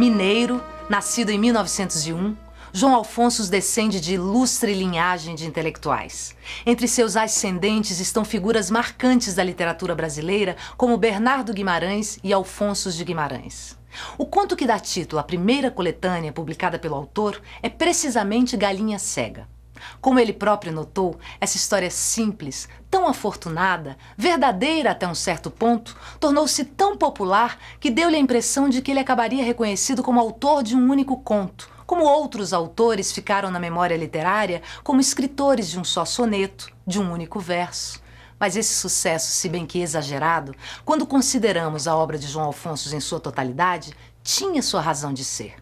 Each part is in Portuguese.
Mineiro, nascido em 1901, João Alfonso descende de ilustre linhagem de intelectuais. Entre seus ascendentes estão figuras marcantes da literatura brasileira, como Bernardo Guimarães e Alfonso de Guimarães. O conto que dá título à primeira coletânea publicada pelo autor é precisamente Galinha Cega. Como ele próprio notou, essa história simples, tão afortunada, verdadeira até um certo ponto, tornou-se tão popular que deu-lhe a impressão de que ele acabaria reconhecido como autor de um único conto, como outros autores ficaram na memória literária como escritores de um só soneto, de um único verso. Mas esse sucesso, se bem que exagerado, quando consideramos a obra de João Alfonso em sua totalidade, tinha sua razão de ser.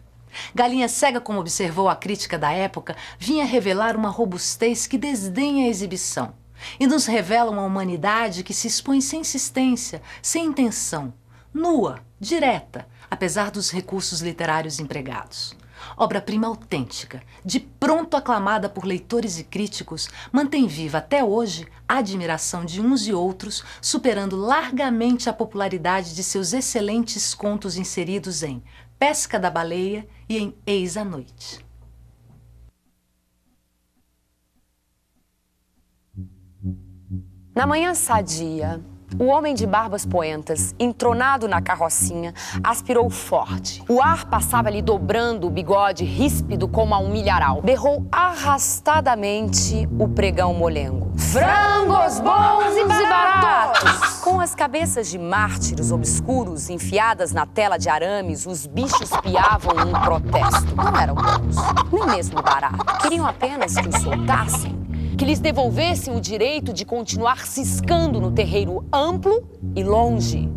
Galinha Cega, como observou a crítica da época, vinha revelar uma robustez que desdenha a exibição e nos revela uma humanidade que se expõe sem insistência, sem intenção, nua, direta, apesar dos recursos literários empregados. Obra-prima autêntica, de pronto aclamada por leitores e críticos, mantém viva até hoje a admiração de uns e outros, superando largamente a popularidade de seus excelentes contos inseridos em Pesca da Baleia e em Eis a Noite. Na manhã sadia, o homem de barbas poentas, entronado na carrocinha, aspirou forte. O ar passava-lhe dobrando o bigode ríspido como a um milharal. Berrou arrastadamente o pregão molengo. Frangos bons e baratos! Com as cabeças de mártires obscuros enfiadas na tela de arames, os bichos piavam um protesto. Não eram bons, nem mesmo baratos. Queriam apenas que os soltassem, que lhes devolvessem o direito de continuar ciscando no terreiro amplo e longe.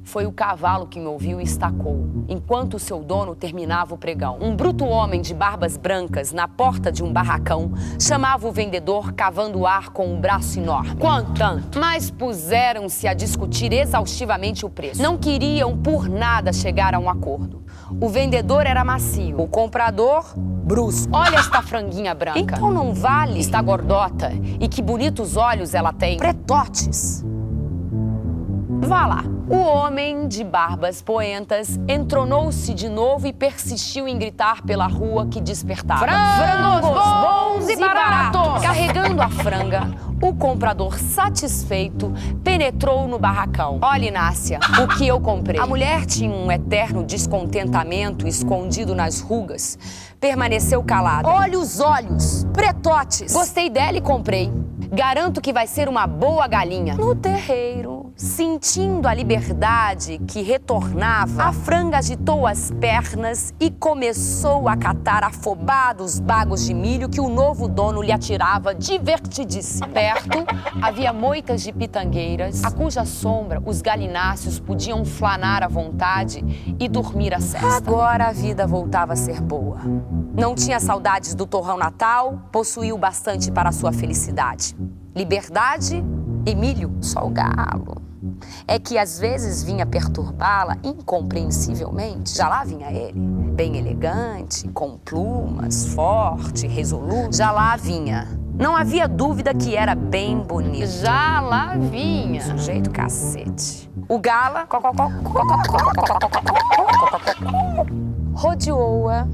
Foi o cavalo que me ouviu e estacou, enquanto o seu dono terminava o pregão. Um bruto homem de barbas brancas, na porta de um barracão, chamava o vendedor cavando o ar com um braço enorme. Quanto? Tanto. Mas puseram-se a discutir exaustivamente o preço. Não queriam por nada chegar a um acordo. O vendedor era macio, o comprador brusco. Olha esta franguinha branca. Então não vale? Está gordota. E que bonitos olhos ela tem. Pretotes. Vá lá. O homem de barbas poentas entronou-se de novo e persistiu em gritar pela rua que despertava. Frangos bons e baratos! Carregando a franga, o comprador satisfeito penetrou no barracão. Olha, Inácia, o que eu comprei. A mulher tinha um eterno descontentamento escondido nas rugas. Permaneceu calada. Olha os olhos, pretotes. Gostei dela e comprei. Garanto que vai ser uma boa galinha. No terreiro, sentindo a liberdade que retornava, a franga agitou as pernas e começou a catar afobados bagos de milho que o novo dono lhe atirava divertidíssimo. Perto, havia moitas de pitangueiras, a cuja sombra os galináceos podiam flanar à vontade e dormir a cesta. Agora a vida voltava a ser boa. Não tinha saudades do torrão natal, possuiu bastante para a sua felicidade. Liberdade, Emílio, só o galo. É que às vezes vinha perturbá-la incompreensivelmente. Já lá vinha ele, bem elegante, com plumas, forte, resoluto. Já lá vinha. Não havia dúvida que era bem bonito. Já lá vinha. Sujeito cacete. O gala rodeou-a,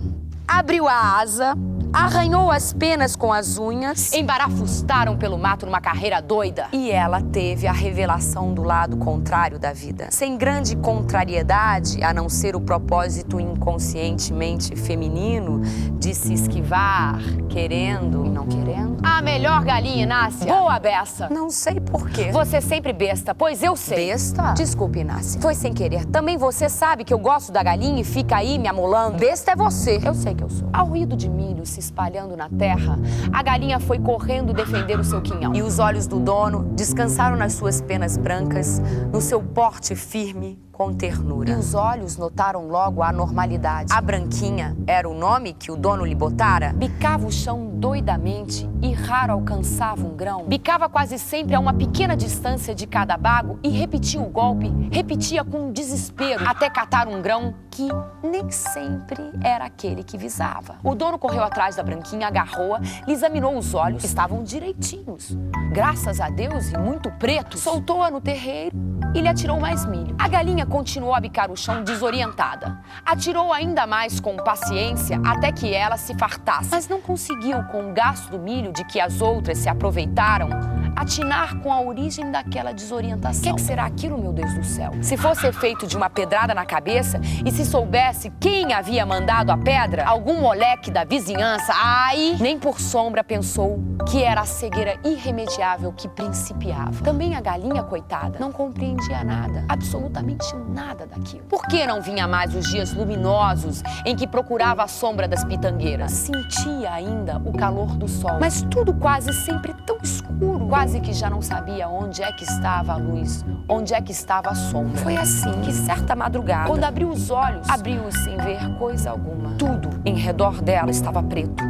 abriu a asa, arranhou as penas com as unhas, embarafustaram pelo mato numa carreira doida. E ela teve a revelação do lado contrário da vida. Sem grande contrariedade, a não ser o propósito inconscientemente feminino de se esquivar, querendo e não querendo. A melhor galinha, Inácia. Boa beça. Não sei por quê. Você sempre besta, pois eu sei. Besta? Desculpe, Inácia. Foi sem querer. Também você sabe que eu gosto da galinha e fica aí me amolando. Besta é você. Eu sei que eu sou. Ao ruído de milho se espalhando na terra, a galinha foi correndo defender o seu quinhão. E os olhos do dono descansaram nas suas penas brancas, no seu porte firme, com ternura. E os olhos notaram logo a anormalidade. A branquinha era o nome que o dono lhe botara. Bicava o chão doidamente e raro alcançava um grão. Bicava quase sempre a uma pequena distância de cada bago e repetia o golpe, repetia com desespero, até catar um grão que nem sempre era aquele que visava. O dono correu atrás da branquinha, agarrou-a, lhe examinou os olhos, estavam direitinhos. Graças a Deus e muito preto, soltou-a no terreiro e lhe atirou mais milho. A galinha continuou a bicar o chão desorientada. Atirou ainda mais com paciência até que ela se fartasse, mas não conseguiu, com o gasto do milho de que as outras se aproveitaram, atinar com a origem daquela desorientação. O que será aquilo, meu Deus do céu? Se fosse efeito de uma pedrada na cabeça e se soubesse quem havia mandado a pedra, algum moleque da vizinhança, ai, nem por sombra pensou que era a cegueira irremediável que principiava. Também a galinha, coitada, não compreendia nada, absolutamente nada daquilo. Por que não vinha mais os dias luminosos em que procurava a sombra das pitangueiras? Sentia ainda o calor do sol, mas tudo quase sempre tão escuro, quase que já não sabia onde é que estava a luz, onde é que estava a sombra. Foi assim que, certa madrugada, quando abriu os olhos, abriu-os sem ver coisa alguma. Tudo em redor dela estava preto.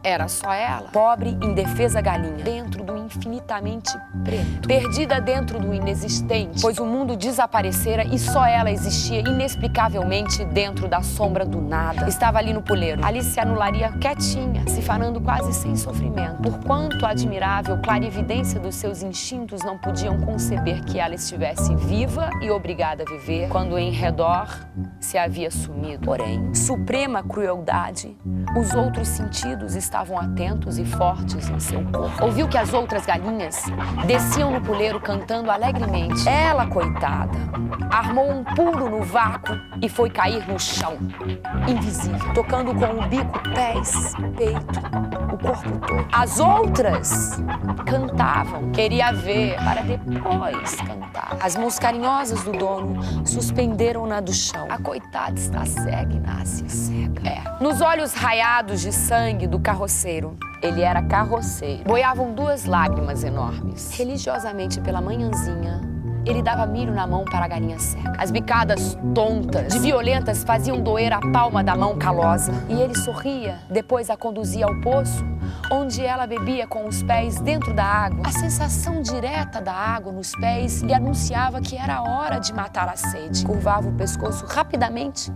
Era só ela, pobre, indefesa galinha, dentro do infinitamente preto, perdida dentro do inexistente, pois o mundo desaparecera e só ela existia inexplicavelmente dentro da sombra do nada. Estava ali no puleiro, ali se anularia quietinha, se fanando quase sem sofrimento. Por quanto admirável clarividência dos seus instintos não podiam conceber que ela estivesse viva e obrigada a viver, quando em redor se havia sumido. Porém, suprema crueldade, os outros sentidos estavam atentos e fortes em seu corpo. Ouviu que as outras galinhas desciam no puleiro cantando alegremente. Ela, coitada, armou um pulo no vácuo e foi cair no chão, invisível, tocando com o bico pés, peito, o corpo todo. As outras cantavam, queria ver para depois cantar. As mãos carinhosas do dono suspenderam-na do chão. A coitada está cega, Inácia, cega. Nos olhos raiados de sangue do carroceiro, ele era carroceiro, boiavam duas lágrimas enormes. Religiosamente, pela manhãzinha, ele dava milho na mão para a galinha seca. As bicadas tontas de violentas faziam doer a palma da mão calosa. E ele sorria, depois a conduzia ao poço, onde ela bebia com os pés dentro da água. A sensação direta da água nos pés lhe anunciava que era hora de matar a sede. Curvava o pescoço rapidamente,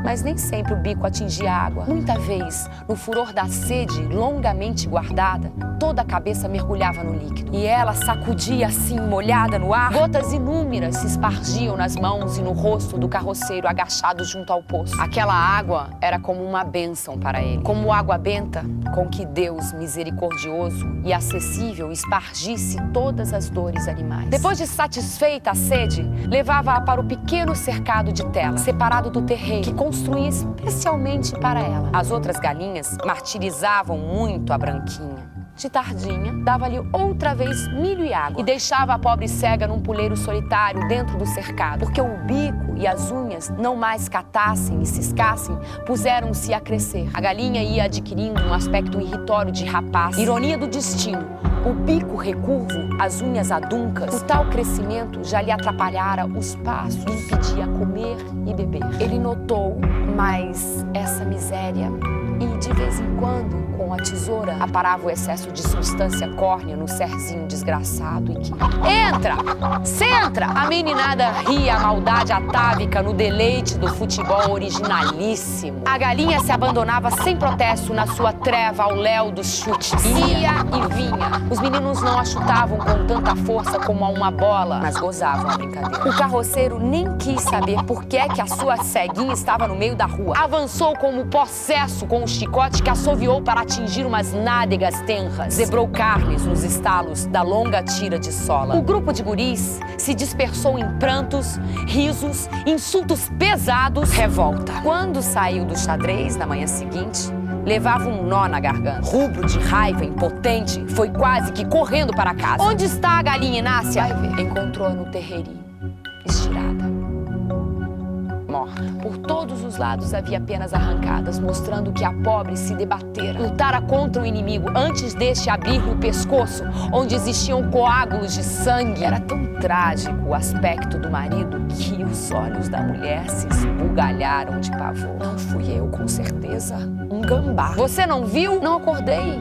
mas nem sempre o bico atingia a água. Muita vez, no furor da sede longamente guardada, toda a cabeça mergulhava no líquido. E ela sacudia assim, molhada no ar. Gotas inúmeras se espargiam nas mãos e no rosto do carroceiro agachado junto ao poço. Aquela água era como uma bênção para ele. Como água benta com que Deus, misericordioso e acessível, espargisse todas as dores animais. Depois de satisfeita a sede, levava-a para o pequeno cercado de tela, separado do terreiro, que construía especialmente para ela. As outras galinhas martirizavam muito a branquinha. De tardinha, dava-lhe outra vez milho e água e deixava a pobre cega num puleiro solitário dentro do cercado, porque o bico e as unhas não mais catassem e ciscassem, puseram-se a crescer. A galinha ia adquirindo um aspecto irritório de rapaz. Ironia do destino. O bico recurvo, as unhas aduncas, o tal crescimento já lhe atrapalhara os passos, lhe impedia comer e beber. Ele notou mais essa miséria e, de vez em quando, com a tesoura, aparava o excesso de substância córnea no serzinho desgraçado e que... Entra! Centra! A meninada ria a maldade atávica no deleite do futebol originalíssimo. A galinha se abandonava sem protesto na sua treva ao léu dos chutes. Ia e vinha. Os meninos não a chutavam com tanta força como a uma bola, mas gozavam a brincadeira. O carroceiro nem quis saber por que é que a sua ceguinha estava no meio da rua. Avançou como possesso com o chicote que assoviou para atingir umas nádegas tenras. Zebrou carnes nos estalos da longa tira de sola. O grupo de guris se dispersou em prantos, risos, insultos pesados, revolta. Quando saiu do xadrez na manhã seguinte, levava um nó na garganta. Rubro de raiva, impotente, foi quase que correndo para casa. Onde está a galinha, Inácia? Vai ver. Encontrou-a no terreirinho, estirada, morta. Por todos os lados havia penas arrancadas, mostrando que a pobre se debatera. Lutara contra o inimigo antes deste abrir-lhe o pescoço, onde existiam coágulos de sangue. Era tão trágico o aspecto do marido que os olhos da mulher se esbugalharam de pavor. Não fui eu, com certeza. Um gambá. Você não viu? Não acordei.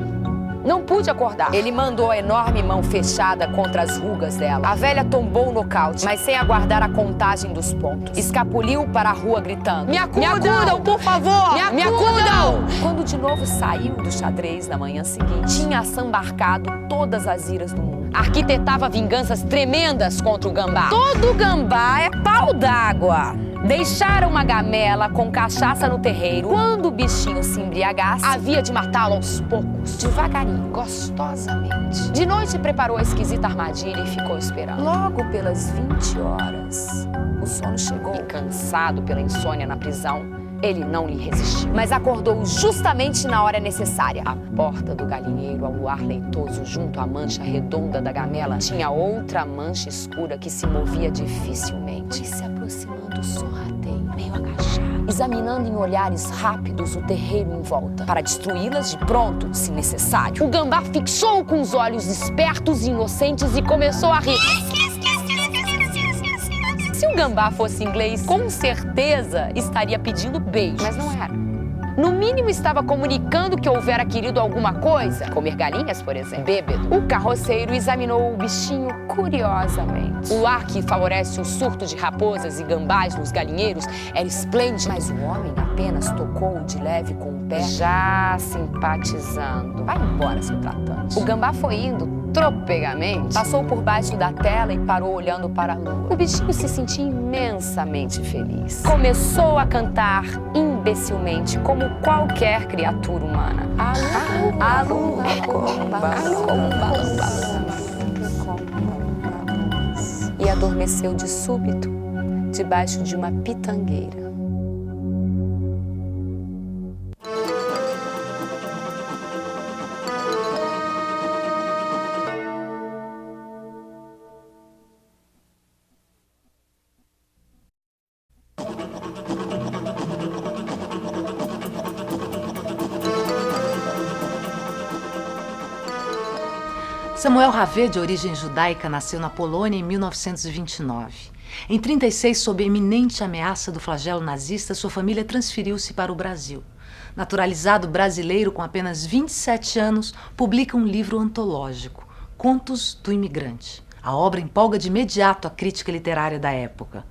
Não pude acordar. Ele mandou a enorme mão fechada contra as rugas dela. A velha tombou o nocaute, mas sem aguardar a contagem dos pontos. Escapuliu para a rua gritando: Me acudam, por favor! Me acudam! Quando de novo saiu do xadrez na manhã seguinte, tinha assambarcado todas as iras do mundo. arquitetava vinganças tremendas contra o gambá. Todo gambá é pau d'água. Deixaram uma gamela com cachaça no terreiro. Quando o bichinho se embriagasse, havia de matá-lo aos poucos, devagarinho, gostosamente. De noite preparou a esquisita armadilha e ficou esperando. Logo pelas 20 horas, o sono chegou. E cansado pela insônia na prisão, ele não lhe resistiu, mas acordou justamente na hora necessária. À porta do galinheiro, ao luar leitoso, junto à mancha redonda da gamela, tinha outra mancha escura que se movia dificilmente. E se aproximando sorrateiro, meio agachado, examinando em olhares rápidos o terreiro em volta, para destruí-las de pronto, se necessário. O gambá fixou com os olhos espertos e inocentes e começou a rir. Se o gambá fosse inglês, com certeza estaria pedindo beijo, mas não era. No mínimo estava comunicando que houvera querido alguma coisa, comer galinhas, por exemplo, bêbado. O carroceiro examinou o bichinho curiosamente. O ar que favorece o surto de raposas e gambás nos galinheiros era esplêndido, mas o homem apenas tocou de leve com o pé, já simpatizando. Vai embora, seu tratante. O gambá foi indo tropegamente, passou por baixo da tela e parou olhando para a lua. O bichinho se sentia imensamente feliz. Começou a cantar imbecilmente, como qualquer criatura humana. E adormeceu de súbito, debaixo de uma pitangueira. Samuel Ravê, de origem judaica, nasceu na Polônia em 1929. Em 1936, sob a iminente ameaça do flagelo nazista, sua família transferiu-se para o Brasil. Naturalizado brasileiro com apenas 27 anos, publica um livro antológico, Contos do Imigrante. A obra empolga de imediato a crítica literária da época.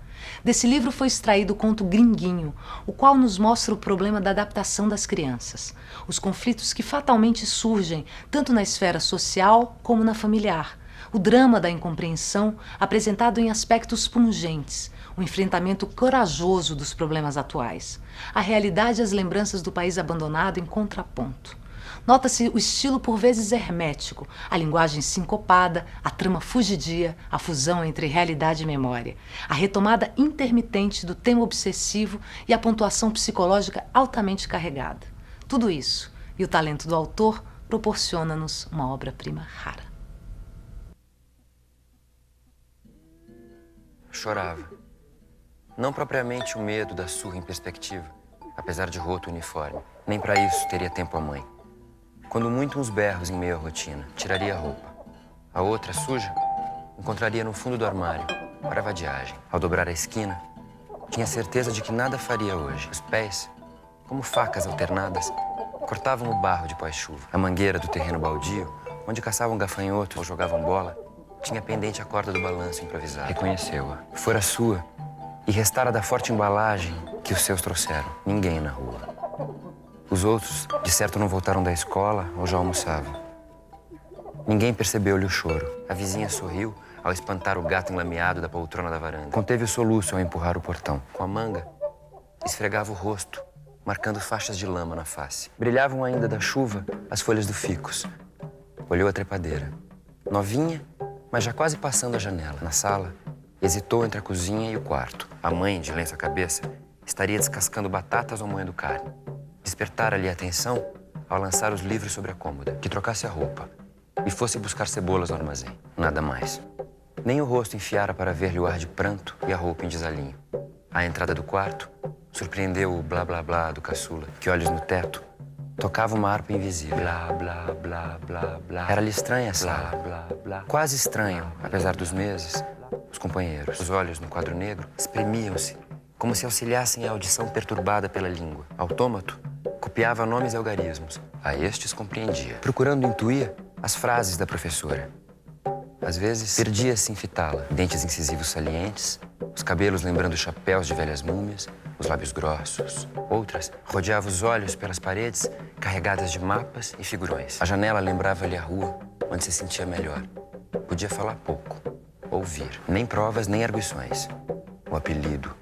Desse livro foi extraído o conto Gringuinho, o qual nos mostra o problema da adaptação das crianças, os conflitos que fatalmente surgem tanto na esfera social como na familiar, o drama da incompreensão apresentado em aspectos pungentes, o enfrentamento corajoso dos problemas atuais, a realidade e as lembranças do país abandonado em contraponto. Nota-se o estilo por vezes hermético, a linguagem sincopada, a trama fugidia, a fusão entre realidade e memória, a retomada intermitente do tema obsessivo e a pontuação psicológica altamente carregada. Tudo isso e o talento do autor proporciona-nos uma obra-prima rara. Chorava. Não propriamente o medo da surra em perspectiva, apesar de roto o uniforme. Nem para isso teria tempo a mãe. Quando muito uns berros em meio à rotina, tiraria a roupa. A outra, suja, encontraria no fundo do armário, para a vadiagem. Ao dobrar a esquina, tinha certeza de que nada faria hoje. Os pés, como facas alternadas, cortavam o barro de pós-chuva. A mangueira do terreno baldio, onde caçavam gafanhotos ou jogavam bola, tinha pendente a corda do balanço improvisado. Reconheceu-a. Fora sua e restara da forte embalagem que os seus trouxeram. Ninguém na rua. Os outros, de certo, não voltaram da escola ou já almoçavam. Ninguém percebeu-lhe o choro. A vizinha sorriu ao espantar o gato enlameado da poltrona da varanda. Conteve o soluço ao empurrar o portão. Com a manga, esfregava o rosto, marcando faixas de lama na face. Brilhavam ainda da chuva as folhas do ficus. Olhou a trepadeira. Novinha, mas já quase passando a janela. Na sala, hesitou entre a cozinha e o quarto. A mãe, de lenço à cabeça, estaria descascando batatas ou moendo carne. Despertara-lhe a atenção ao lançar os livros sobre a cômoda. Que trocasse a roupa e fosse buscar cebolas no armazém. Nada mais. Nem o rosto enfiara para ver-lhe o ar de pranto e a roupa em desalinho. À entrada do quarto, surpreendeu o blá blá blá do caçula, que, olhos no teto, tocava uma harpa invisível. Blá blá blá blá blá. Era-lhe estranha essa blá blá blá. Quase estranho, apesar dos meses, os companheiros. Os olhos no quadro negro espremiam-se, como se auxiliassem a audição perturbada pela língua. Autômato copiava nomes e algarismos. A estes compreendia, procurando intuir as frases da professora. Às vezes, perdia-se em fitá-la. Dentes incisivos salientes, os cabelos lembrando chapéus de velhas múmias, os lábios grossos. Outras, rodeava os olhos pelas paredes, carregadas de mapas e figurões. A janela lembrava-lhe a rua onde se sentia melhor. Podia falar pouco, ouvir. Nem provas, nem arguições. O apelido.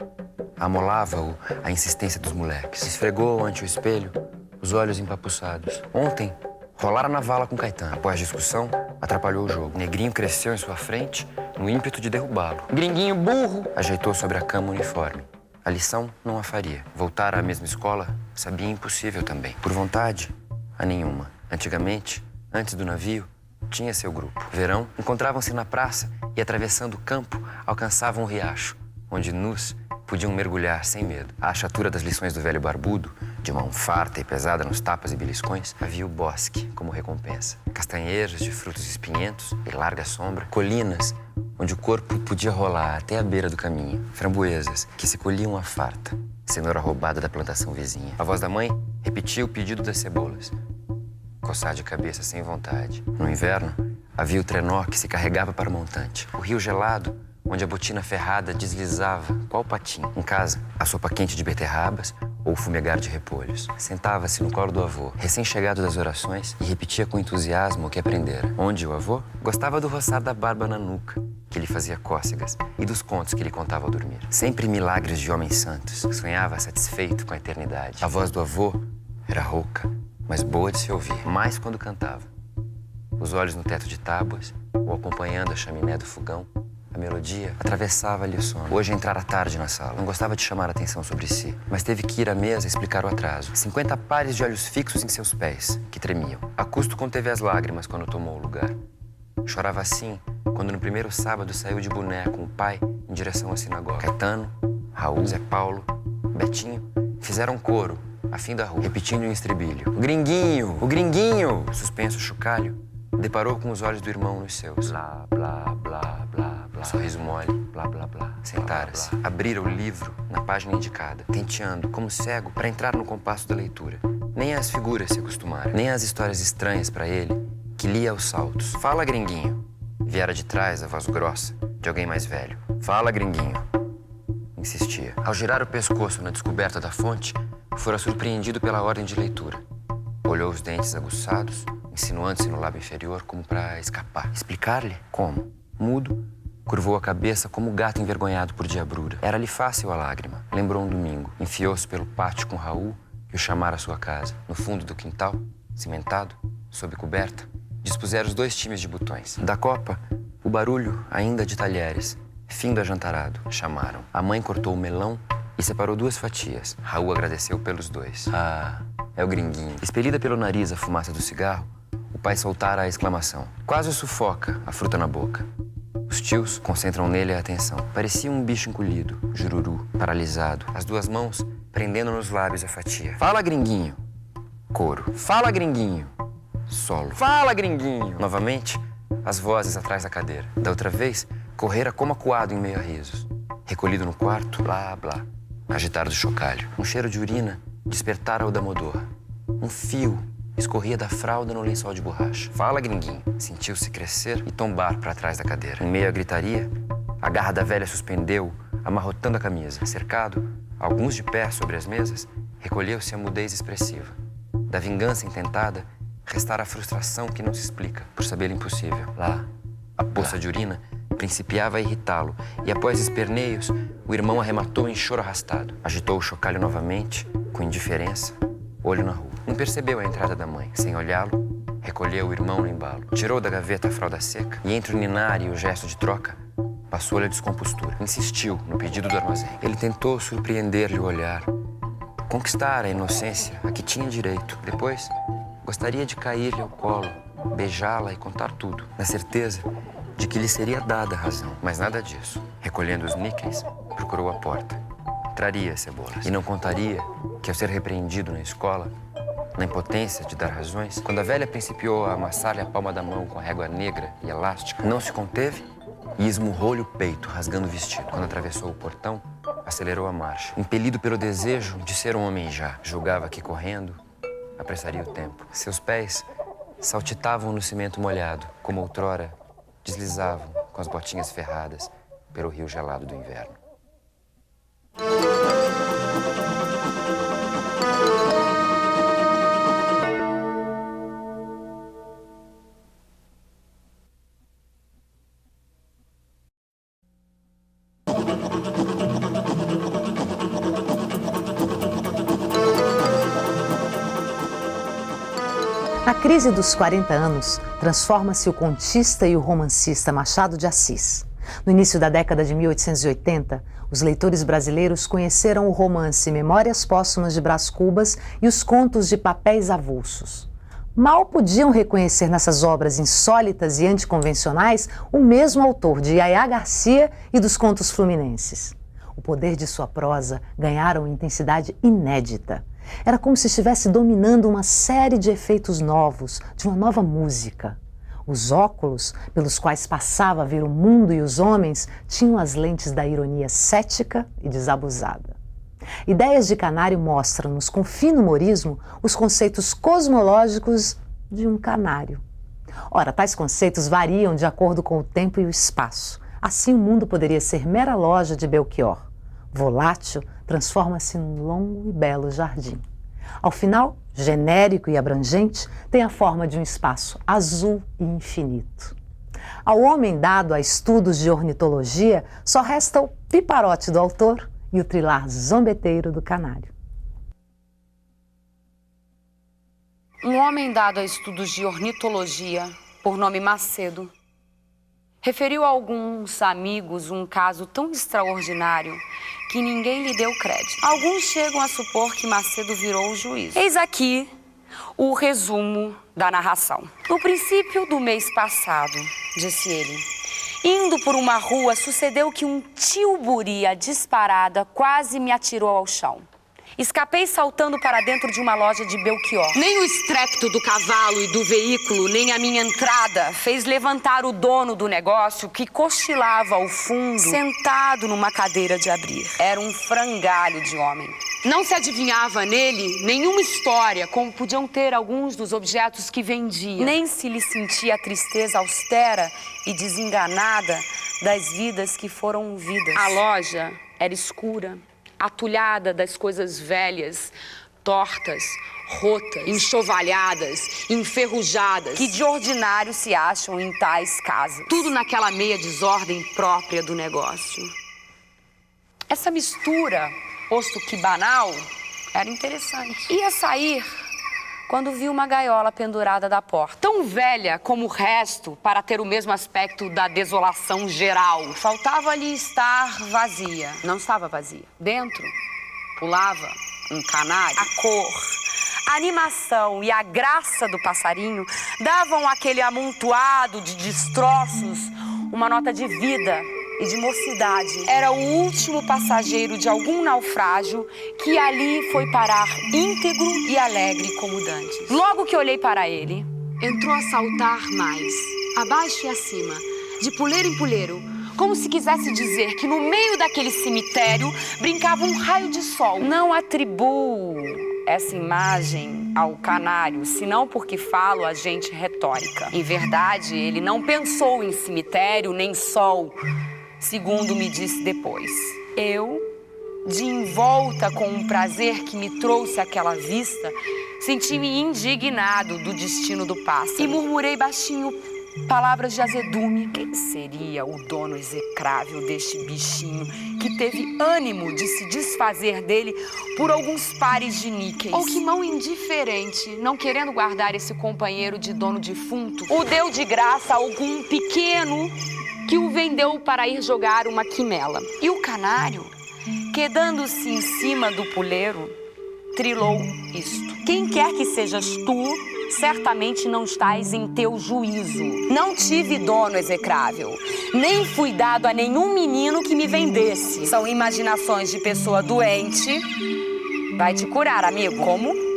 Amolava-o a insistência dos moleques. Esfregou ante o espelho os olhos empapuçados. Ontem, rolara na vala com Caetano. Após a discussão, atrapalhou o jogo. Negrinho cresceu em sua frente no ímpeto de derrubá-lo. Gringuinho burro ajeitou sobre a cama o uniforme. A lição não a faria. Voltar à mesma escola sabia impossível também. Por vontade, a nenhuma. Antigamente, antes do navio, tinha seu grupo. Verão, encontravam-se na praça e, atravessando o campo, alcançavam o riacho, onde nus podiam mergulhar sem medo. À achatura das lições do velho barbudo, de mão farta e pesada nos tapas e beliscões, havia o bosque como recompensa. Castanheiros de frutos espinhentos e larga sombra, colinas onde o corpo podia rolar até a beira do caminho, framboesas que se colhiam à farta, cenoura roubada da plantação vizinha. A voz da mãe repetia o pedido das cebolas. Coçar de cabeça sem vontade. No inverno, havia o trenó que se carregava para o montante. O rio gelado, onde a botina ferrada deslizava, qual patim. Em casa, a sopa quente de beterrabas ou o fumegar de repolhos. Sentava-se no colo do avô, recém-chegado das orações, e repetia com entusiasmo o que aprendera. Onde o avô gostava do roçar da barba na nuca, que lhe fazia cócegas, e dos contos que lhe contava ao dormir. Sempre milagres de homens santos. Sonhava satisfeito com a eternidade. A voz do avô era rouca, mas boa de se ouvir, mais quando cantava. Os olhos no teto de tábuas, ou acompanhando a chaminé do fogão, a melodia atravessava-lhe o sono. Hoje entrara tarde na sala. Não gostava de chamar a atenção sobre si, mas teve que ir à mesa explicar o atraso. 50 pares de olhos fixos em seus pés, que tremiam. A custo conteve as lágrimas quando tomou o lugar. Chorava assim quando no primeiro sábado saiu de boné com o pai em direção à sinagoga. Caetano, Raul, Zé Paulo, Betinho fizeram coro a fim da rua, repetindo em estribilho. O gringuinho! O gringuinho! Suspenso chocalho, deparou com os olhos do irmão nos seus. Blá, blá, blá, blá. Sorriso mole, blá, blá, blá. Sentara-se, abrira o livro na página indicada, tenteando, como cego, para entrar no compasso da leitura. Nem as figuras se acostumaram, nem as histórias estranhas para ele, que lia aos saltos. Fala, gringuinho. Viera de trás a voz grossa de alguém mais velho. Fala, gringuinho. Insistia. Ao girar o pescoço na descoberta da fonte, fora surpreendido pela ordem de leitura. Olhou os dentes aguçados, insinuando-se no lábio inferior como para escapar. Explicar-lhe? Como? Mudo, curvou a cabeça como o gato envergonhado por diabrura. Era-lhe fácil a lágrima. Lembrou um domingo. Enfiou-se pelo pátio com Raul e o chamara à sua casa. No fundo do quintal, cimentado, sob coberta, dispuseram os 2 times de botões. Da copa, o barulho ainda de talheres. Fim do ajantarado. Chamaram. A mãe cortou o melão e separou 2 fatias. Raul agradeceu pelos 2. Ah, é o gringuinho. Expelida pelo nariz a fumaça do cigarro, o pai soltara a exclamação. Quase sufoca a fruta na boca. Os tios concentram nele a atenção. Parecia um bicho encolhido, jururu, paralisado. As 2 mãos prendendo nos lábios a fatia. Fala, gringuinho. Coro. Fala, gringuinho. Solo. Fala, gringuinho. Novamente, as vozes atrás da cadeira. Da outra vez, correra como acuado em meio a risos. Recolhido no quarto, blá, blá. Agitar do chocalho. Um cheiro de urina despertara-o da modorra. Um fio escorria da fralda no lençol de borracha. Fala, gringuinho. Sentiu-se crescer e tombar para trás da cadeira. Em meio à gritaria, a garra da velha suspendeu, amarrotando a camisa. Cercado, alguns de pé sobre as mesas, recolheu-se a mudez expressiva. Da vingança intentada, restara a frustração que não se explica, por saber impossível. Lá, a poça de urina principiava a irritá-lo, e após esperneios, o irmão arrematou em choro arrastado. Agitou o chocalho novamente, com indiferença, olho na rua. Não percebeu a entrada da mãe. Sem olhá-lo, recolheu o irmão no embalo. Tirou da gaveta a fralda seca e, entre o ninar e o gesto de troca, passou-lhe a descompostura. Insistiu no pedido do armazém. Ele tentou surpreender-lhe o olhar, conquistar a inocência a que tinha direito. Depois, gostaria de cair-lhe ao colo, beijá-la e contar tudo, na certeza de que lhe seria dada a razão. Mas nada disso. Recolhendo os níqueis, procurou a porta. Traria as cebolas. E não contaria que, ao ser repreendido na escola, na impotência de dar razões, quando a velha principiou a amassar-lhe a palma da mão com a régua negra e elástica, não se conteve e esmurrou-lhe o peito, rasgando o vestido. Quando atravessou o portão, acelerou a marcha. Impelido pelo desejo de ser um homem já, julgava que, correndo, apressaria o tempo. Seus pés saltitavam no cimento molhado, como outrora deslizavam com as botinhas ferradas pelo rio gelado do inverno. Na crise dos 40 anos, transforma-se o contista e o romancista Machado de Assis. No início da década de 1880, os leitores brasileiros conheceram o romance Memórias Póstumas de Brás Cubas e os contos de Papéis Avulsos. Mal podiam reconhecer nessas obras insólitas e anticonvencionais o mesmo autor de Yaya Garcia e dos Contos Fluminenses. O poder de sua prosa ganharam intensidade inédita. Era como se estivesse dominando uma série de efeitos novos, de uma nova música. Os óculos, pelos quais passava a ver o mundo e os homens, tinham as lentes da ironia cética e desabusada. Ideias de Canário mostram-nos com fino humorismo os conceitos cosmológicos de um canário. Ora, tais conceitos variam de acordo com o tempo e o espaço. Assim, o mundo poderia ser mera loja de Belchior. Volátil, transforma-se num longo e belo jardim. Ao final, genérico e abrangente, tem a forma de um espaço azul e infinito. Ao homem dado a estudos de ornitologia, só resta o piparote do autor e o trilar zombeteiro do canário. Um homem dado a estudos de ornitologia, por nome Macedo, referiu a alguns amigos um caso tão extraordinário que ninguém lhe deu crédito. Alguns chegam a supor que Macedo virou o juiz. Eis aqui o resumo da narração. No princípio do mês passado, disse ele, indo por uma rua, sucedeu que um tilburi à disparada quase me atirou ao chão. Escapei saltando para dentro de uma loja de Belchior. Nem o estrépito do cavalo e do veículo, nem a minha entrada fez levantar o dono do negócio que cochilava ao fundo, sentado numa cadeira de abrir. Era um frangalho de homem. Não se adivinhava nele nenhuma história, como podiam ter alguns dos objetos que vendia. Nem se lhe sentia a tristeza austera e desenganada das vidas que foram vidas. A loja era escura, atulhada das coisas velhas, tortas, rotas, enxovalhadas, enferrujadas, que de ordinário se acham em tais casas. Tudo naquela meia desordem própria do negócio. Essa mistura, posto que banal, era interessante. Ia sair quando vi uma gaiola pendurada da porta, tão velha como o resto para ter o mesmo aspecto da desolação geral. Faltava ali estar vazia. Não estava vazia. Dentro pulava um canário. A cor, a animação e a graça do passarinho davam àquele amontoado de destroços uma nota de vida e de mocidade. Era o último passageiro de algum naufrágio que ali foi parar íntegro e alegre como dantes. Logo que olhei para ele, entrou a saltar mais, abaixo e acima, de puleiro em puleiro, como se quisesse dizer que no meio daquele cemitério brincava um raio de sol. Não atribuo essa imagem ao canário, senão porque falo a gente retórica. Em verdade, ele não pensou em cemitério nem sol, segundo me disse depois. Eu, de envolta com um prazer que me trouxe àquela vista, senti-me indignado do destino do pássaro e murmurei baixinho palavras de azedume. Quem seria o dono execrável deste bichinho que teve ânimo de se desfazer dele por alguns pares de níqueis? Ou que mão indiferente, não querendo guardar esse companheiro de dono defunto, o deu de graça a algum pequeno que o vendeu para ir jogar uma quimela. E o canário, quedando-se em cima do puleiro, trilou isto: quem quer que sejas tu, certamente não estás em teu juízo. Não tive dono execrável, nem fui dado a nenhum menino que me vendesse. São imaginações de pessoa doente. Vai te curar, amigo. Como?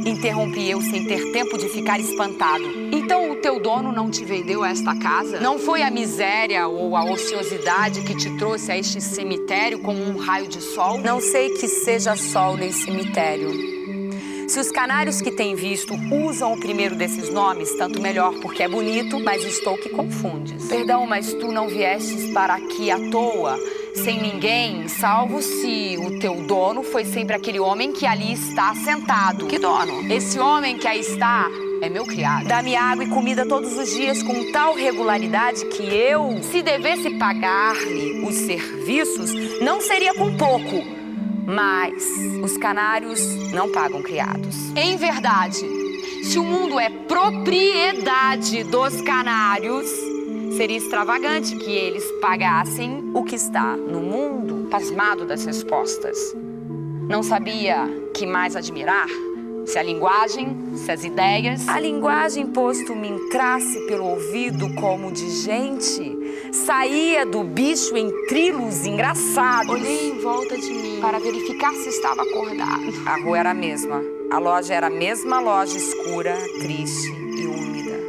Interrompi eu sem ter tempo de ficar espantado. Então o teu dono não te vendeu esta casa? Não foi a miséria ou a ociosidade que te trouxe a este cemitério como um raio de sol? Não sei que seja sol nem cemitério. Se os canários que tem visto usam o primeiro desses nomes, tanto melhor, porque é bonito, mas estou que confundes. Perdão, mas tu não viestes para aqui à toa, sem ninguém, salvo se o teu dono foi sempre aquele homem que ali está sentado. Que dono? Esse homem que aí está é meu criado. Dá-me água e comida todos os dias com tal regularidade que eu, se devesse pagar-lhe os serviços, não seria com pouco. Mas os canários não pagam criados. Em verdade, Se o mundo é propriedade dos canários, seria extravagante que eles pagassem o que está no mundo. Pasmado das respostas. Não sabia que mais admirar. Se a linguagem, se as ideias. A linguagem, posto me entrasse pelo ouvido como de gente, saía do bicho em trilos engraçados. Olhei em volta de mim para verificar se estava acordado. A rua era a mesma. A loja era a mesma loja escura, triste e úmida.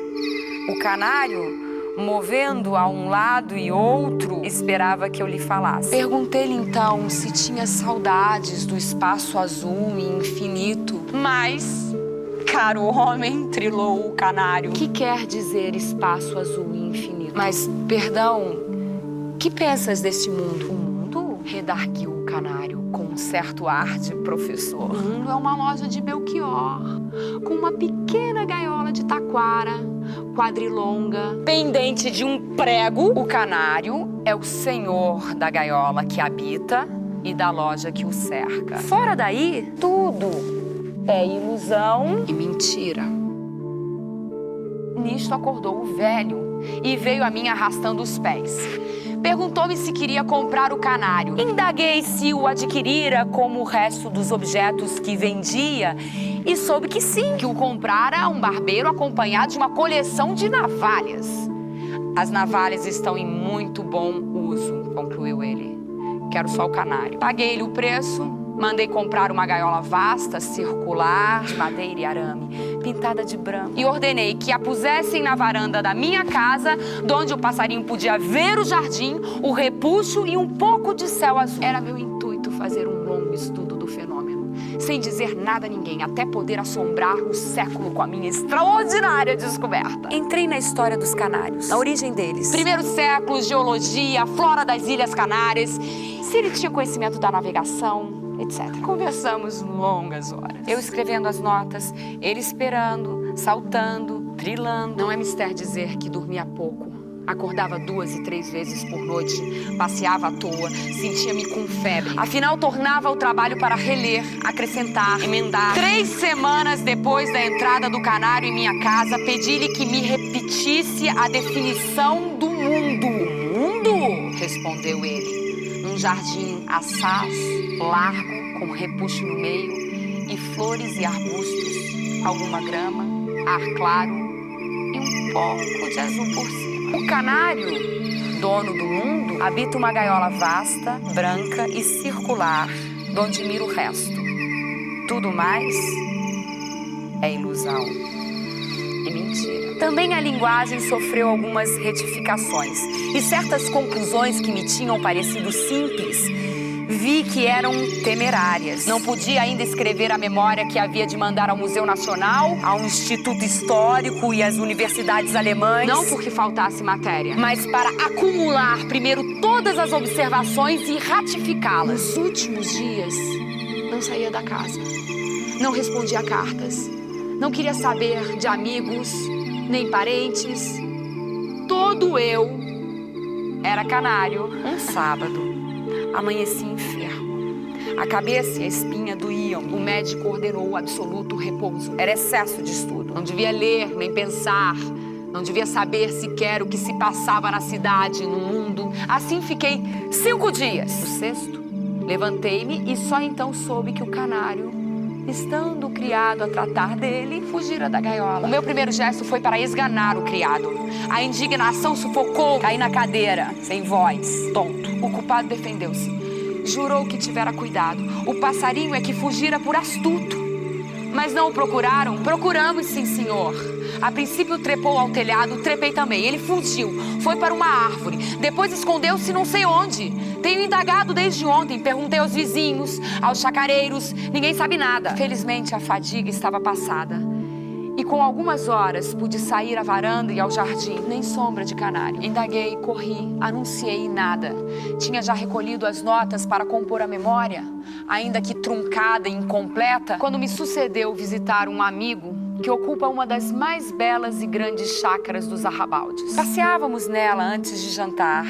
O canário, movendo a um lado e outro, esperava que eu lhe falasse. Perguntei-lhe então se tinha saudades do espaço azul e infinito. Mas, caro homem, trilou o canário, que quer dizer espaço azul e infinito? Mas, perdão, que pensas deste mundo? O mundo? Redarguiu o canário com um certo ar de professor. O mundo é uma loja de Belchior, com uma pequena gaiola de taquara, quadrilonga, pendente de um prego. O canário é o senhor da gaiola que habita e da loja que o cerca. Fora daí, tudo é ilusão e mentira. Nisto acordou o velho e veio a mim arrastando os pés. Perguntou-me se queria comprar o canário. Indaguei se o adquirira como o resto dos objetos que vendia e soube que sim, que o comprara um barbeiro acompanhado de uma coleção de navalhas. As navalhas estão em muito bom uso, concluiu ele. Quero só o canário. Paguei-lhe o preço, mandei comprar uma gaiola vasta, circular, de madeira e arame, pintada de branco. E ordenei que a pusessem na varanda da minha casa, onde o passarinho podia ver o jardim, o repuxo e um pouco de céu azul. Era meu intuito fazer um longo estudo do fenômeno, sem dizer nada a ninguém, até poder assombrar o século com a minha extraordinária descoberta. Entrei na história dos canários, na origem deles. Primeiro século, geologia, flora das Ilhas Canárias, se ele tinha conhecimento da navegação, etc. Conversamos longas horas. Eu escrevendo as notas, ele esperando, saltando, trilando. Não é mistério dizer que dormia pouco. Acordava 2 e 3 vezes por noite, passeava à toa, sentia-me com febre. Afinal, tornava o trabalho para reler, acrescentar, emendar. 3 semanas depois da entrada do canário em minha casa, pedi-lhe que me repetisse a definição do mundo. Mundo? Respondeu ele. Um jardim assaz, largo, com repuxo no meio, e flores e arbustos, alguma grama, ar claro e um pouco de azul por cima. O canário, dono do mundo, habita uma gaiola vasta, branca e circular, donde mira o resto. Tudo mais é ilusão e mentira. Também a linguagem sofreu algumas retificações e certas conclusões que me tinham parecido simples, vi que eram temerárias. Não podia ainda escrever a memória que havia de mandar ao Museu Nacional, ao Instituto Histórico e às universidades alemãs. Não porque faltasse matéria, mas para acumular primeiro todas as observações e ratificá-las. Nos últimos dias, não saía da casa. Não respondia cartas. Não queria saber de amigos, nem parentes. Todo eu era canário. Um sábado, amanheci enfermo. A cabeça e a espinha doíam. O médico ordenou o absoluto repouso. Era excesso de estudo. Não devia ler, nem pensar. Não devia saber sequer o que se passava na cidade, no mundo. Assim fiquei 5 dias. No sexto, levantei-me e só então soube que o canário, estando o criado a tratar dele, fugira da gaiola. O meu primeiro gesto foi para esganar o criado. A indignação sufocou. Caí na cadeira, sem voz, tonto. O culpado defendeu-se. Jurou que tivera cuidado. O passarinho é que fugira por astuto. Mas não o procuraram? Procuramos, sim, senhor. A princípio trepou ao telhado, trepei também. Ele fugiu, foi para uma árvore. Depois escondeu-se não sei onde. Tenho indagado desde ontem, perguntei aos vizinhos, aos chacareiros. Ninguém sabe nada. Felizmente a fadiga estava passada. E com algumas horas pude sair à varanda e ao jardim. Nem sombra de canário. Indaguei, corri, anunciei nada. Tinha já recolhido as notas para compor a memória, ainda que truncada e incompleta, quando me sucedeu visitar um amigo que ocupa uma das mais belas e grandes chácaras dos arrabaldes. Passeávamos nela antes de jantar,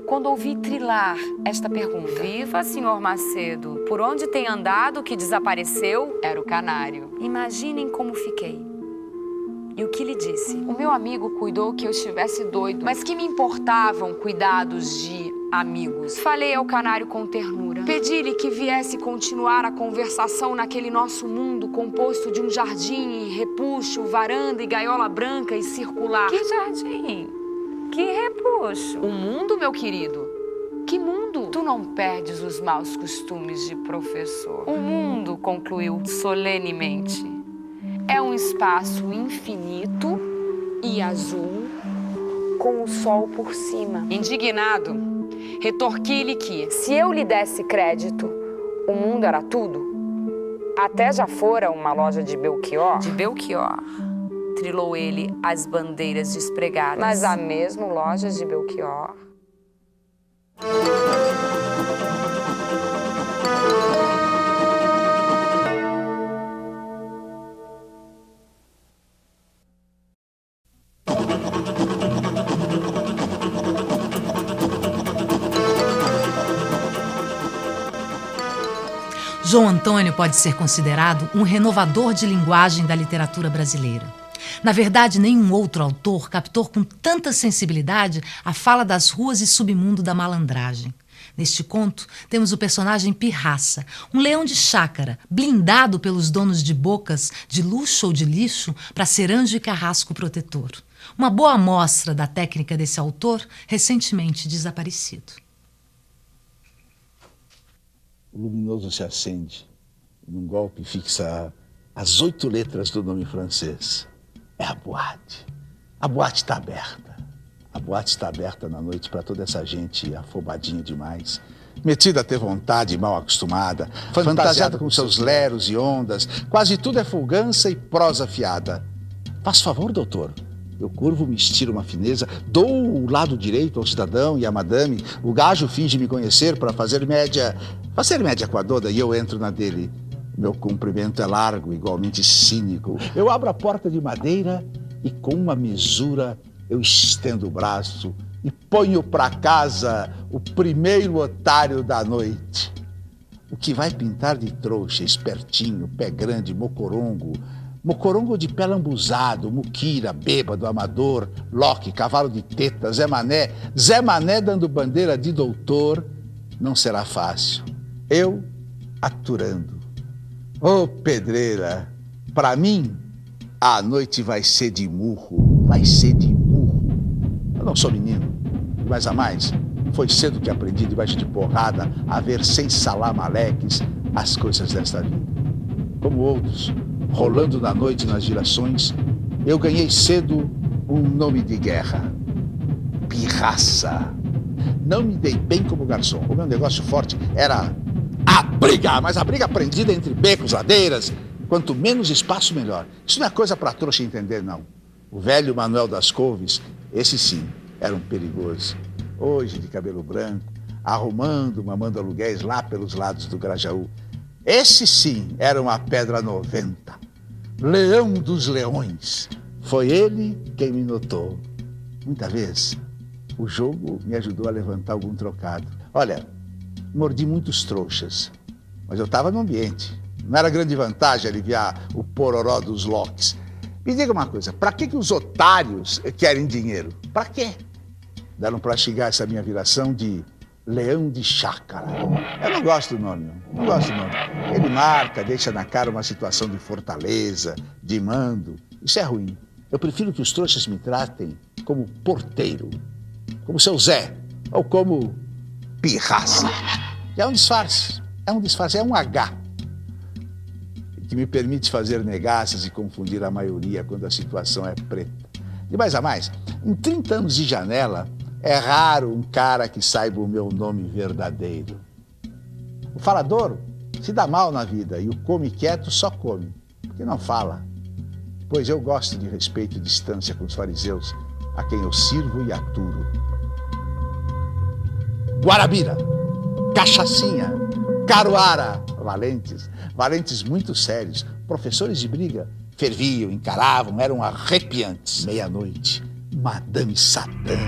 quando ouvi trilar esta pergunta. Viva, senhor Macedo, por onde tem andado que desapareceu? Era o canário. Imaginem como fiquei. E o que lhe disse? O meu amigo cuidou que eu estivesse doido, mas que me importavam cuidados de amigos. Falei ao canário com ternura. Pedi-lhe que viesse continuar a conversação naquele nosso mundo composto de um jardim e repuxo, varanda e gaiola branca e circular. Que jardim? Que repuxo? O mundo, meu querido. Que mundo? Tu não perdes os maus costumes de professor. O mundo, concluiu solenemente, é um espaço infinito e azul com o sol por cima. Indignado, retorqui-lhe que, se eu lhe desse crédito, o mundo era tudo. Até já fora uma loja de Belchior. De Belchior, trilou ele as bandeiras despregadas. Mas há mesmo lojas de Belchior? João Antônio pode ser considerado um renovador de linguagem da literatura brasileira. Na verdade, nenhum outro autor captou com tanta sensibilidade a fala das ruas e submundo da malandragem. Neste conto, temos o personagem Pirraça, um leão de chácara, blindado pelos donos de bocas de luxo ou de lixo para ser anjo e carrasco protetor. Uma boa amostra da técnica desse autor, recentemente desaparecido. O luminoso se acende e num golpe fixa as 8 letras do nome francês. É a boate. A boate está aberta. A boate está aberta na noite para toda essa gente afobadinha demais, metida a ter vontade, mal acostumada, fantasiada com seus leros e ondas. Quase tudo é folgança e prosa fiada. Faz favor, doutor. Eu curvo, me estiro uma fineza, dou o lado direito ao cidadão e à madame. O gajo finge me conhecer para fazer média com a dona e eu entro na dele. Meu cumprimento é largo, igualmente cínico. Eu abro a porta de madeira e com uma mesura eu estendo o braço e ponho para casa o primeiro otário da noite. O que vai pintar de trouxa, espertinho, pé grande, mocorongo de pé lambuzado, muquira, bêbado, amador, loque, cavalo de teta, Zé Mané dando bandeira de doutor, não será fácil. Eu aturando. Ô, pedreira, pra mim, a noite vai ser de murro, Eu não sou menino, mas a mais, foi cedo que aprendi debaixo de porrada a ver sem salamaleques as coisas desta vida. Como outros, rolando na noite nas direções, eu ganhei cedo um nome de guerra. Pirraça. Não me dei bem como garçom. O meu negócio forte era a briga, mas a briga aprendida entre becos, ladeiras. Quanto menos espaço, melhor. Isso não é coisa pra trouxa entender, não. O velho Manuel das Couves, esse sim, era um perigoso. Hoje, de cabelo branco, mamando aluguéis lá pelos lados do Grajaú. Esse sim era uma pedra 90. Leão dos leões. Foi ele quem me notou. Muita vez, o jogo me ajudou a levantar algum trocado. Olha, mordi muitos trouxas, mas eu estava no ambiente. Não era grande vantagem aliviar o pororó dos locks. Me diga uma coisa, para que os otários querem dinheiro? Para quê? Deram para xingar essa minha viração de leão de chácara. Eu não gosto do nome, não gosto do nome. Ele marca, deixa na cara uma situação de fortaleza, de mando. Isso é ruim. Eu prefiro que os trouxas me tratem como porteiro, como seu Zé, ou como Pirraça. É um disfarce, é um H, que me permite fazer negaças e confundir a maioria quando a situação é preta. De mais a mais, em 30 anos de janela, é raro um cara que saiba o meu nome verdadeiro. O falador se dá mal na vida e o come quieto só come, porque não fala. Pois eu gosto de respeito e distância com os fariseus, a quem eu sirvo e aturo. Guarabira, cachaçinha, caruara, valentes muito sérios, professores de briga, ferviam, encaravam, eram arrepiantes. Meia-noite, Madame Satã,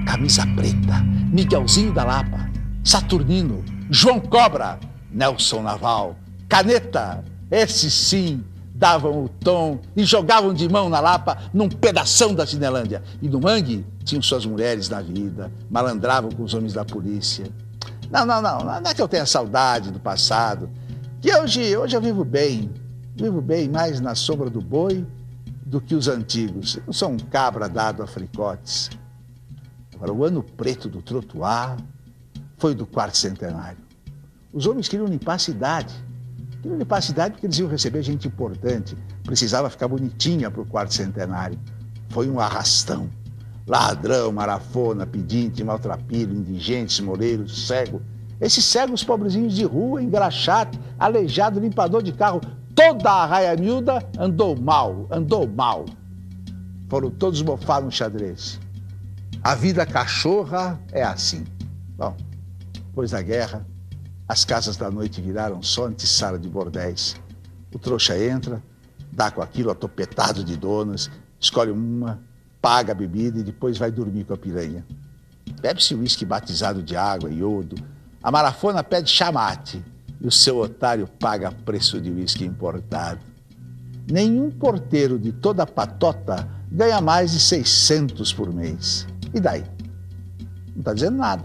Camisa Preta, Miguelzinho da Lapa, Saturnino, João Cobra, Nelson Naval, Caneta, esse sim, davam o tom e jogavam de mão na Lapa num pedação da Cinelândia. E no Mangue tinham suas mulheres na vida, malandravam com os homens da polícia. Não é que eu tenha saudade do passado, que hoje eu vivo bem mais na sombra do boi do que os antigos. Eu não sou um cabra dado a fricotes. Agora, o ano preto do trotuar foi do quarto centenário. Os homens queriam limpar a cidade. Queriam limpar a cidade porque eles iam receber gente importante. Precisava ficar bonitinha para o quarto centenário. Foi um arrastão. Ladrão, marafona, pedinte, maltrapilho, indigente, moleiro, cego. Esses cegos pobrezinhos de rua, engraxate, aleijado, limpador de carro. Toda a raia miúda andou mal. Foram todos mofados no xadrez. A vida cachorra é assim. Bom, depois da guerra, as casas da noite viraram só antessala de bordéis. O trouxa entra, dá com aquilo atopetado de donas, escolhe uma, paga a bebida e depois vai dormir com a piranha. Bebe-se uísque batizado de água e iodo. A marafona pede chamate e o seu otário paga preço de uísque importado. Nenhum porteiro de toda a patota ganha mais de 600 por mês. E daí? Não está dizendo nada.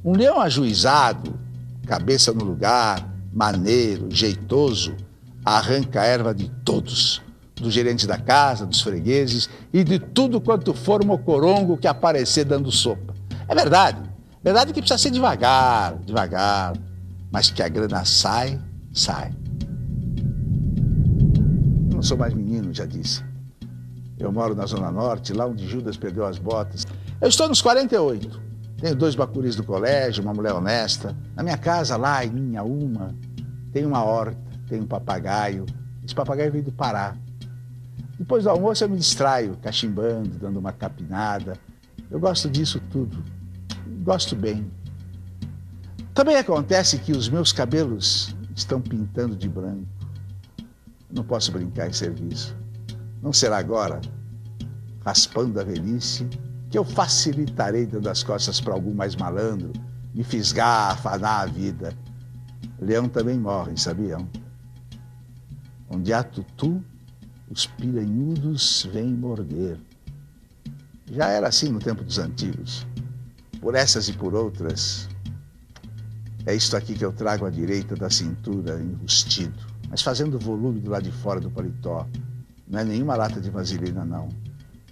Um leão ajuizado, cabeça no lugar, maneiro, jeitoso, arranca a erva de todos, do gerente da casa, dos fregueses e de tudo quanto for mocorongo que aparecer dando sopa. É verdade que precisa ser devagar, mas que a grana sai. Eu não sou mais menino, já disse. Eu moro na Zona Norte, lá onde Judas perdeu as botas. Eu estou nos 48. Tenho 2 bacuris do colégio, uma mulher honesta. Na minha casa, lá em minha uma, tem uma horta, tem um papagaio. Esse papagaio veio do Pará. Depois do almoço eu me distraio, cachimbando, dando uma capinada. Eu gosto disso tudo. Gosto bem. Também acontece que os meus cabelos estão pintando de branco. Não posso brincar em serviço. Não será agora, raspando a velhice, que eu facilitarei dando as costas para algum mais malandro, me fisgar, afanar a vida. Leão também morre, sabiam? Onde há tutu, os piranhudos vêm morder. Já era assim no tempo dos antigos. Por essas e por outras, é isto aqui que eu trago à direita da cintura, enrustido, mas fazendo volume do lado de fora do paletó. Não é nenhuma lata de vaselina, não.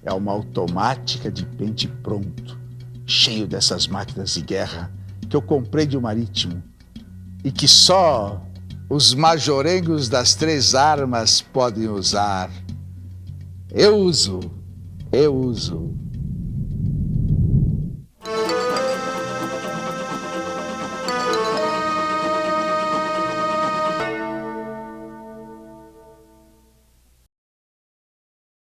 É uma automática de pente pronto, cheio dessas máquinas de guerra que eu comprei de um marítimo e que só os majorengos das 3 armas podem usar. Eu uso.